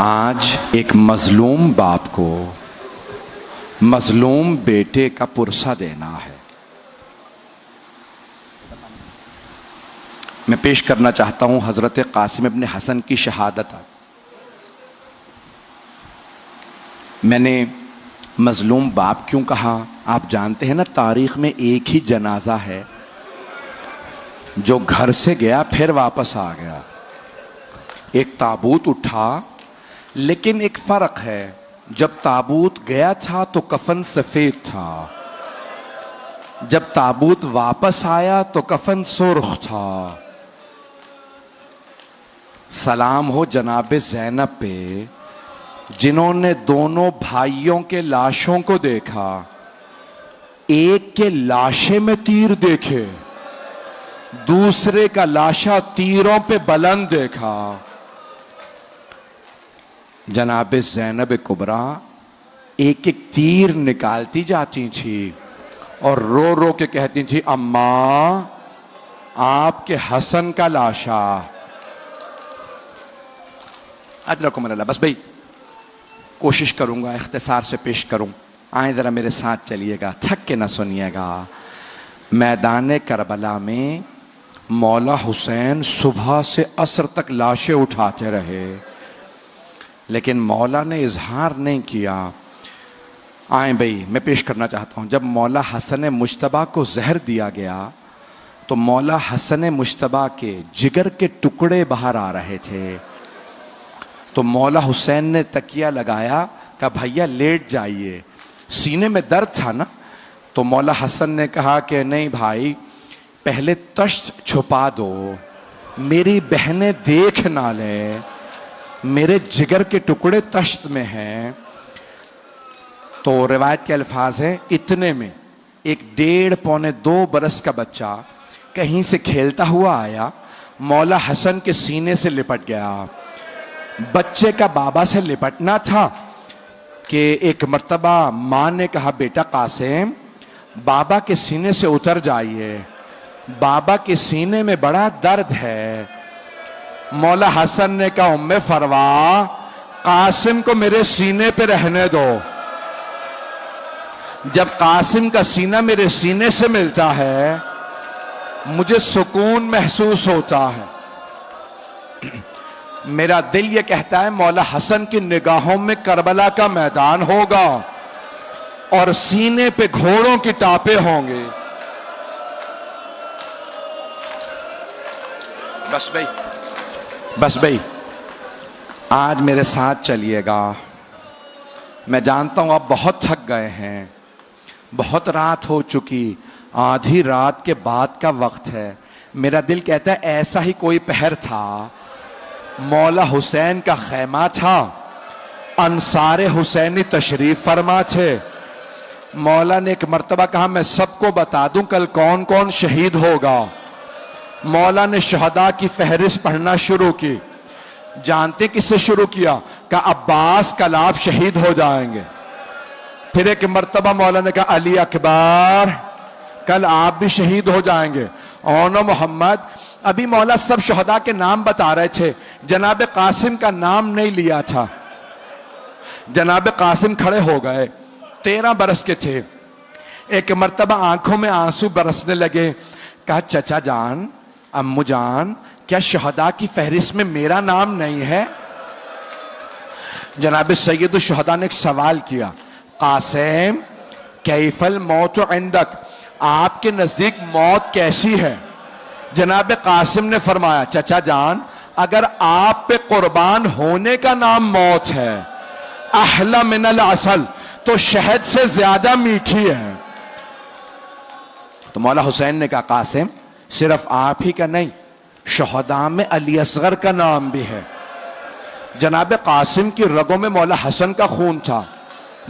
آج ایک مظلوم باپ کو مظلوم بیٹے کا پرسہ دینا ہے۔ میں پیش کرنا چاہتا ہوں حضرت قاسم ابن حسن کی شہادت۔ میں نے مظلوم باپ کیوں کہا؟ آپ جانتے ہیں نا، تاریخ میں ایک ہی جنازہ ہے جو گھر سے گیا پھر واپس آ گیا۔ ایک تابوت اٹھا، لیکن ایک فرق ہے، جب تابوت گیا تھا تو کفن سفید تھا، جب تابوت واپس آیا تو کفن سرخ تھا۔ سلام ہو جناب زینب پہ، جنہوں نے دونوں بھائیوں کے لاشوں کو دیکھا، ایک کے لاشے میں تیر دیکھے، دوسرے کا لاشا تیروں پہ بلند دیکھا۔ جناب زینب کبریٰ ایک ایک تیر نکالتی جاتی تھی اور رو رو کے کہتی تھی، اماں آپ کے حسن کا لاشا۔ اجرکم اللہ۔ بس بھائی کوشش کروں گا اختصار سے پیش کروں، آئیں ذرا میرے ساتھ چلیے گا، تھک کے نہ سنیے گا۔ میدان کربلا میں مولا حسین صبح سے عصر تک لاشیں اٹھاتے رہے، لیکن مولا نے اظہار نہیں کیا۔ آئیں بھائی میں پیش کرنا چاہتا ہوں، جب مولا حسن مجتبیٰ کو زہر دیا گیا تو مولا حسن مجتبیٰ کے جگر کے ٹکڑے باہر آ رہے تھے، تو مولا حسین نے تکیہ لگایا، کہا بھیا لیٹ جائیے، سینے میں درد تھا نا۔ تو مولا حسن نے کہا کہ نہیں بھائی، پہلے تشت چھپا دو، میری بہنیں دیکھ نہ لیں، میرے جگر کے ٹکڑے تشت میں ہیں۔ تو روایت کے الفاظ ہیں، اتنے میں ایک 1.5 پونے 2 برس کا بچہ کہیں سے کھیلتا ہوا آیا، مولا حسن کے سینے سے لپٹ گیا۔ بچے کا بابا سے لپٹنا تھا کہ ایک مرتبہ ماں نے کہا، بیٹا قاسم بابا کے سینے سے اتر جائیے، بابا کے سینے میں بڑا درد ہے۔ مولا حسن نے کہا، ام فروا قاسم کو میرے سینے پہ رہنے دو، جب قاسم کا سینہ میرے سینے سے ملتا ہے مجھے سکون محسوس ہوتا ہے۔ میرا دل یہ کہتا ہے مولا حسن کی نگاہوں میں کربلا کا میدان ہوگا اور سینے پہ گھوڑوں کی ٹاپیں ہوں گے۔ بس بھائی آج میرے ساتھ چلیے گا۔ میں جانتا ہوں آپ بہت تھک گئے ہیں، بہت رات ہو چکی، آدھی رات کے بعد کا وقت ہے۔ میرا دل کہتا ہے ایسا ہی کوئی پہر تھا، مولا حسین کا خیمہ تھا، انصار حسینی تشریف فرما تھے۔ مولا نے ایک مرتبہ کہا میں سب کو بتا دوں کل کون کون شہید ہوگا۔ مولا نے شہداء کی فہرست پڑھنا شروع کی۔ جانتے کس سے شروع کیا؟ کہ عباس کل آپ شہید ہو جائیں گے۔ پھر ایک مرتبہ مولا نے کہا علی اکبر کل آپ بھی شہید ہو جائیں گے، اونو محمد۔ ابھی مولا سب شہداء کے نام بتا رہے تھے، جناب قاسم کا نام نہیں لیا تھا۔ جناب قاسم کھڑے ہو گئے، 13 برس کے تھے۔ ایک مرتبہ آنکھوں میں آنسو برسنے لگے، کہا چچا جان، امو جان، کیا شہداء کی فہرست میں میرا نام نہیں ہے؟ جناب سید الشہداء نے ایک سوال کیا، قاسم کیف الموت عندک، آپ کے نزدیک موت کیسی ہے؟ جناب قاسم نے فرمایا، چچا جان اگر آپ پہ قربان ہونے کا نام موت ہے، احلی من العسل، تو شہد سے زیادہ میٹھی ہے۔ تو مولا حسین نے کہا قاسم صرف آپ ہی کا نہیں، شہداء میں علی اصغر کا نام بھی ہے۔ جناب قاسم کی رگوں میں مولا حسن کا خون تھا،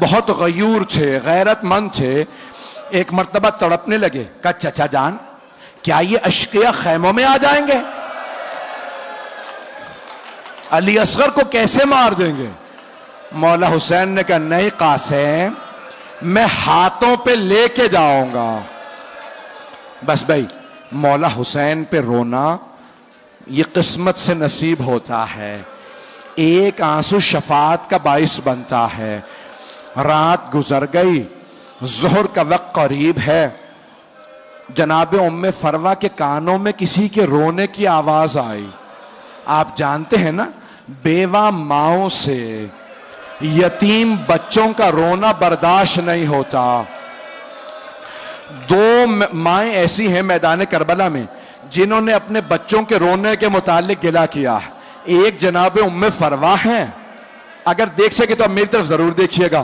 بہت غیور تھے، غیرت مند تھے۔ ایک مرتبہ تڑپنے لگے، کہا چچا جان کیا یہ اشقیاء خیموں میں آ جائیں گے؟ علی اصغر کو کیسے مار دیں گے؟ مولا حسین نے کہا نہیں قاسم، میں ہاتھوں پہ لے کے جاؤں گا۔ بس بھائی مولا حسین پہ رونا یہ قسمت سے نصیب ہوتا ہے۔ ایک آنسو شفاعت کا باعث بنتا ہے. رات گزر گئی، ظہر کا وقت قریب ہے. جناب ام فروا کے کانوں میں کسی کے رونے کی آواز آئی. آپ جانتے ہیں نا، بیوہ ماؤں سے یتیم بچوں کا رونا برداشت نہیں ہوتا. دو مائیں ایسی ہیں میدان کربلا میں جنہوں نے اپنے بچوں کے رونے کے متعلق گلہ کیا. ایک جناب ام فروا ہیں، اگر دیکھ سکے تو اب میری طرف ضرور دیکھیے گا.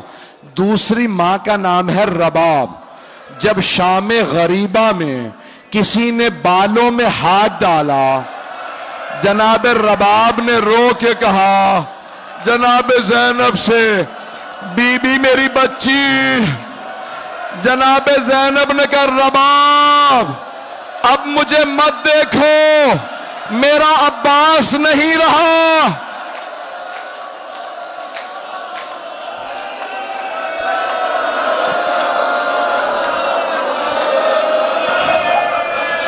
دوسری ماں کا نام ہے رباب. جب شام غریبہ میں کسی نے بالوں میں ہاتھ ڈالا، جناب رباب نے رو کے کہا جناب زینب سے، بی بی میری بچی. جناب زینب نے کہا رباب اب مجھے مت دیکھو، میرا عباس نہیں رہا.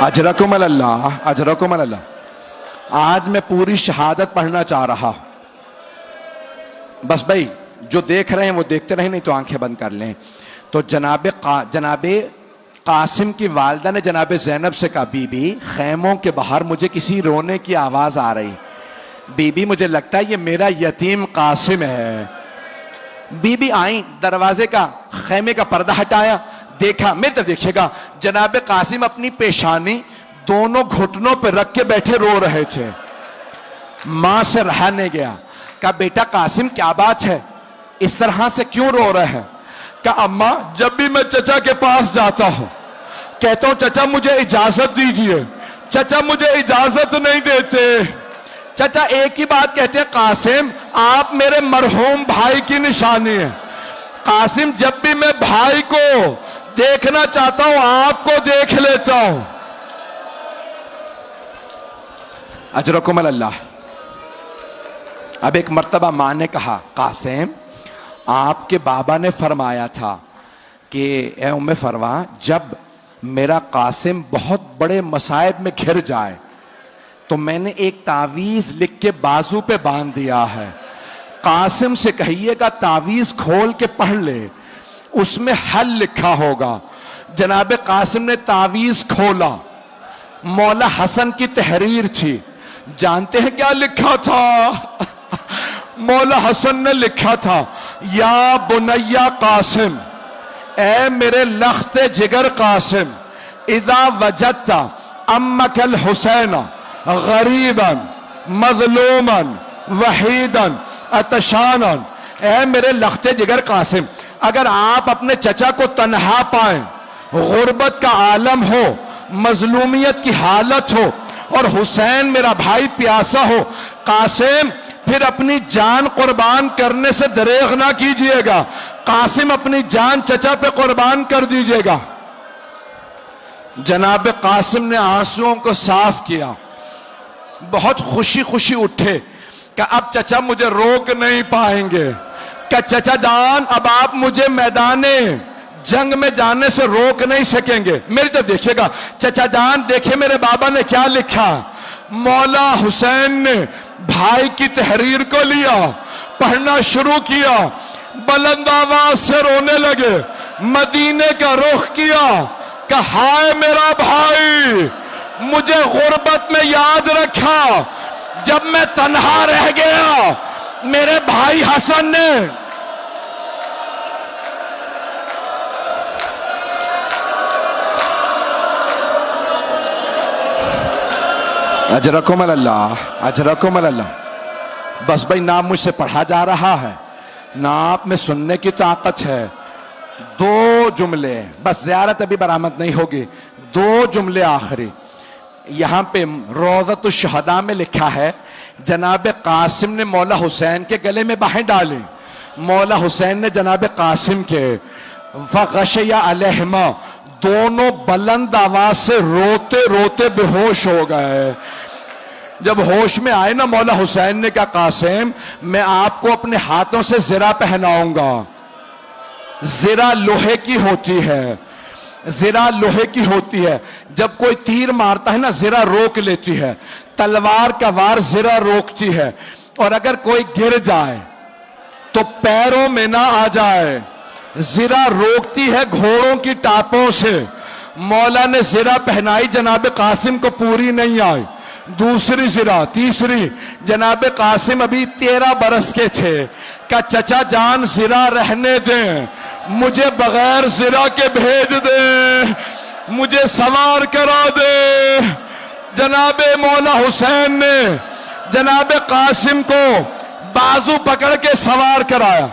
اجرکم اللہ، اجرکم اللہ. آج میں پوری شہادت پڑھنا چاہ رہا. بس بھائی جو دیکھ رہے ہیں وہ دیکھتے رہیں، نہیں تو آنکھیں بند کر لیں. تو جناب قاسم کی والدہ نے جناب زینب سے کہا بی بی خیموں کے باہر مجھے کسی رونے کی آواز آ رہی. بی بی مجھے لگتا ہے یہ میرا یتیم قاسم ہے. بی بی آئیں، دروازے کا خیمے کا پردہ ہٹایا، دیکھا. میری طرف دیکھیے گا، جناب قاسم اپنی پیشانی دونوں گھٹنوں پہ رکھ کے بیٹھے رو رہے تھے. ماں سے رہا نہیں گیا. کہا بیٹا قاسم کیا بات ہے، اس طرح سے کیوں رو رہے ہیں؟ کہا اماں جب بھی میں چچا کے پاس جاتا ہوں کہتا ہوں چچا مجھے اجازت دیجئے، چچا مجھے اجازت نہیں دیتے. چچا ایک ہی بات کہتے ہیں قاسم آپ میرے مرحوم بھائی کی نشانی ہیں. قاسم جب بھی میں بھائی کو دیکھنا چاہتا ہوں آپ کو دیکھ لیتا ہوں. اجرکم اللہ. اب ایک مرتبہ ماں نے کہا قاسم آپ کے بابا نے فرمایا تھا کہ اے ام فروا جب میرا قاسم بہت بڑے مصائب میں گھر جائے تو میں نے ایک تعویذ لکھ کے بازو پہ باندھ دیا ہے، قاسم سے کہیے گا تعویذ کھول کے پڑھ لے، اس میں حل لکھا ہوگا. جناب قاسم نے تعویذ کھولا، مولا حسن کی تحریر تھی. جانتے ہیں کیا لکھا تھا؟ مولا حسن نے لکھا تھا یا بنیا قاسم، اے میرے لخت جگر قاسم، اذا وجدت امک الحسین غریبا مظلوما وحیدا عطشانا، اے میرے لخت جگر قاسم اگر آپ اپنے چچا کو تنہا پائیں، غربت کا عالم ہو، مظلومیت کی حالت ہو اور حسین میرا بھائی پیاسا ہو، قاسم پھر اپنی جان قربان کرنے سے دریغ نہ کیجئے گا. قاسم اپنی جان چچا پہ قربان کر دیجئے گا. جناب قاسم نے آنسوؤں کو صاف کیا، بہت خوشی خوشی اٹھے کہ اب چچا مجھے روک نہیں پائیں گے، کہ چچا جان اب آپ مجھے میدان جنگ میں جانے سے روک نہیں سکیں گے. میری طرف دیکھیے گا، چچا جان دیکھیں میرے بابا نے کیا لکھا. مولا حسین نے بھائی کی تحریر کو لیا، پڑھنا شروع کیا، بلند آواز سے رونے لگے، مدینے کا رخ کیا کہ ہائے میرا بھائی مجھے غربت میں یاد رکھا، جب میں تنہا رہ گیا میرے بھائی حسن نے اجرکم اللہ، اجرکم اللہ. بس بھائی نہ مجھ سے پڑھا جا رہا ہے نہ آپ میں سننے کی طاقت ہے. دو جملے بس، زیارت ابھی برآمد نہیں ہوگی. دو جملے آخری. یہاں پہ روضۃ الشہداء میں لکھا ہے جناب قاسم نے مولا حسین کے گلے میں باہیں ڈالیں، مولا حسین نے جناب قاسم کے، فغشی علیہما، دونوں بلند آواز سے روتے روتے بے ہوش ہو گئے. جب ہوش میں آئے نا مولا حسین نے کہا قاسم میں آپ کو اپنے ہاتھوں سے زرہ پہناؤں گا. زرہ لوہے کی ہوتی ہے، زرہ لوہے کی ہوتی ہے. جب کوئی تیر مارتا ہے نا زرہ روک لیتی ہے، تلوار کا وار زرہ روکتی ہے. اور اگر کوئی گر جائے تو پیروں میں نہ آ جائے. زرہ روکتی ہے گھوڑوں کی ٹاپوں سے. مولا نے زرہ پہنائی، جناب قاسم کو پوری نہیں آئی. دوسری زرہ، تیسری. جناب قاسم ابھی 13 برس کے تھے. کہ چچا جان زرہ رہنے دیں، مجھے بغیر زرہ کے بھیج دیں، مجھے سوار کرا دے. جناب مولا حسین نے جناب قاسم کو بازو پکڑ کے سوار کرایا.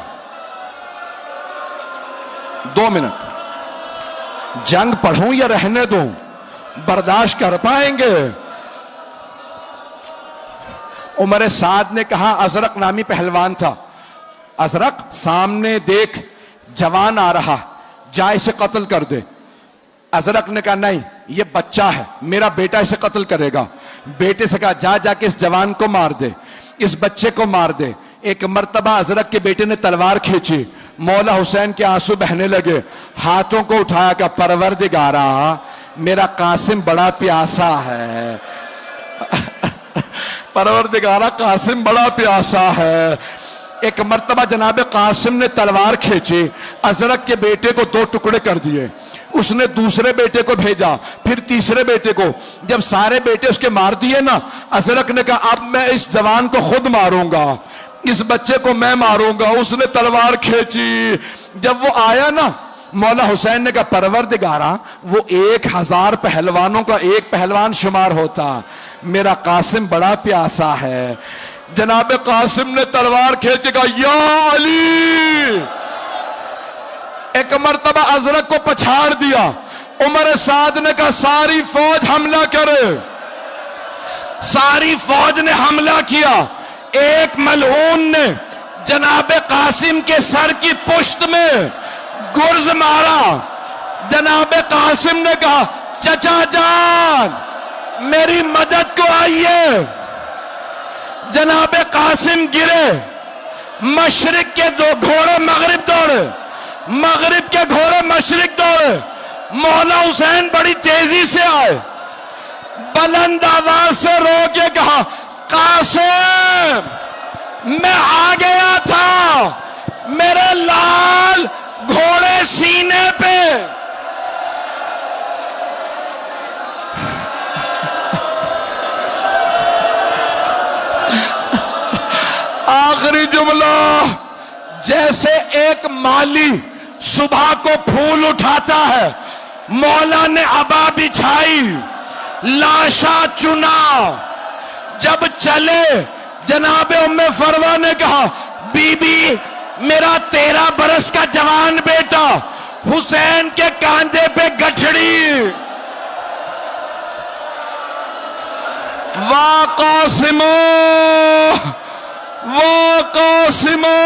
2 منٹ، جنگ پڑھوں یا رہنے دوں؟ برداشت کر پائیں گے؟ عمر سعد نے کہا، ازرق نامی پہلوان تھا، ازرق سامنے دیکھ جوان آ رہا، جا اسے قتل کر دے. ازرق نے کہا نہیں، یہ بچہ ہے، میرا بیٹا اسے قتل کرے گا. بیٹے سے کہا جا کے اس جوان کو مار دے، اس بچے کو مار دے. ایک مرتبہ ازرق کے بیٹے نے تلوار کھینچی، مولا حسین کے آنسو بہنے لگے. ہاتھوں کو اٹھایا کہ پروردگارا میرا قاسم بڑا پیاسا ہے، پروردگارا قاسم بڑا پیاسا ہے. ایک مرتبہ جناب قاسم نے تلوار کھینچی، ازرق کے بیٹے کو 2 ٹکڑے کر دیے. اس نے دوسرے بیٹے کو بھیجا، پھر تیسرے بیٹے کو. جب سارے بیٹے اس کے مار دیے نا، ازرق نے کہا اب میں اس جوان کو خود ماروں گا، اس بچے کو میں ماروں گا. اس نے تلوار کھینچی. جب وہ آیا نا، مولا حسین نے کہا پروردگارا وہ 1000 پہلوانوں کا ایک پہلوان شمار ہوتا، میرا قاسم بڑا پیاسا ہے. جناب قاسم نے تلوار کھینچ کے کہا یا علی. ایک مرتبہ ازرق کو پچھاڑ دیا. عمر سعد نے کہا ساری فوج حملہ کرے. ساری فوج نے حملہ کیا. ایک ملعون نے جناب قاسم کے سر کی پشت میں گرز مارا. جناب قاسم نے کہا چچا جان میری مدد کو آئیے. جناب قاسم گرے. مشرق کے 2 گھوڑے مغرب دوڑے، مغرب کے گھوڑے مشرق دوڑے. مولا حسین بڑی تیزی سے آئے، بلند آواز سے رو کے کہا قاسم میں آ گیا تھا، میرے لال گھوڑے سینے پہ. آخری جملہ، جیسے ایک مالی صبح کو پھول اٹھاتا ہے، مولا نے عبا بچھائی، لاشا چنا. جب چلے جناب ام فروہ نے کہا بی بی میرا 13 برس کا جوان بیٹا حسین کے کاندھے پہ گٹھڑی. وا قاسمو وا قاسمو.